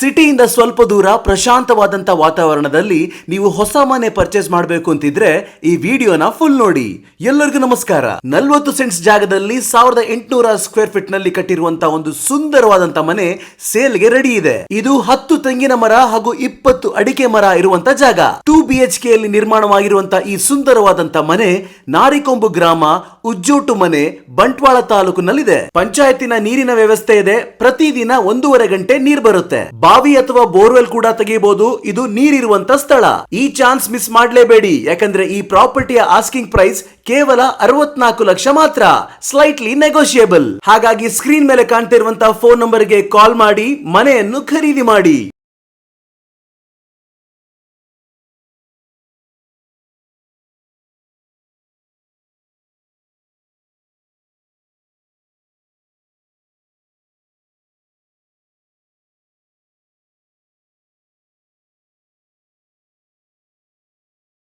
ಸಿಟಿಯಿಂದ ಸ್ವಲ್ಪ ದೂರ ಪ್ರಶಾಂತವಾದಂತ ವಾತಾವರಣದಲ್ಲಿ ನೀವು ಹೊಸ ಮನೆ ಪರ್ಚೇಸ್ ಮಾಡಬೇಕು ಅಂತಿದ್ರೆ ಈ ವಿಡಿಯೋನ ಫುಲ್ ನೋಡಿ. ಎಲ್ಲರಿಗೂ ನಮಸ್ಕಾರ. 40 ಸೆಂಟ್ಸ್ ಜಾಗದಲ್ಲಿ 1800 ಸ್ಕ್ವೇರ್ ಫೀಟ್ ನಲ್ಲಿ ಕಟ್ಟಿರುವಂತ ಒಂದು ಸುಂದರವಾದಂತ ಮನೆ ಸೇಲ್ಗೆ ರೆಡಿ ಇದೆ. ಇದು 10 ತೆಂಗಿನ ಮರ ಹಾಗೂ 20 ಅಡಿಕೆ ಮರ ಇರುವಂತ ಜಾಗ. 2 BHK ಯಲ್ಲಿ ನಿರ್ಮಾಣವಾಗಿರುವಂತ ಈ ಸುಂದರವಾದಂತ ಮನೆ ನಾರಿಕೊಂಬು ಗ್ರಾಮ, ಉಜ್ಜೋಟು ಮನೆ, ಬಂಟ್ವಾಳ ತಾಲೂಕಿನಲ್ಲಿದೆ. ಪಂಚಾಯತಿನ ನೀರಿನ ವ್ಯವಸ್ಥೆ ಇದೆ. ಪ್ರತಿದಿನ 1.5 ಗಂಟೆ ನೀರು ಬರುತ್ತೆ. ಬಾವಿ ಅಥವಾ ಬೋರ್ವೆಲ್ ಕೂಡ ತೆಗೆಯಬಹುದು. ಇದು ನೀರಿರುವಂತ ಸ್ಥಳ. ಈ ಚಾನ್ಸ್ ಮಿಸ್ ಮಾಡಲೇಬೇಡಿ, ಯಾಕಂದ್ರೆ ಈ ಪ್ರಾಪರ್ಟಿಯ ಆಸ್ಕಿಂಗ್ ಪ್ರೈಸ್ ಕೇವಲ 64 ಲಕ್ಷ ಮಾತ್ರ, ಸ್ಲೈಟ್ಲಿ ನೆಗೋಷಿಯೇಬಲ್. ಹಾಗಾಗಿ ಸ್ಕ್ರೀನ್ ಮೇಲೆ ಕಾಣ್ತಿರುವಂತಹ ಫೋನ್ ನಂಬರ್ಗೆ ಕಾಲ್ ಮಾಡಿ ಮನೆಯನ್ನು ಖರೀದಿ ಮಾಡಿ.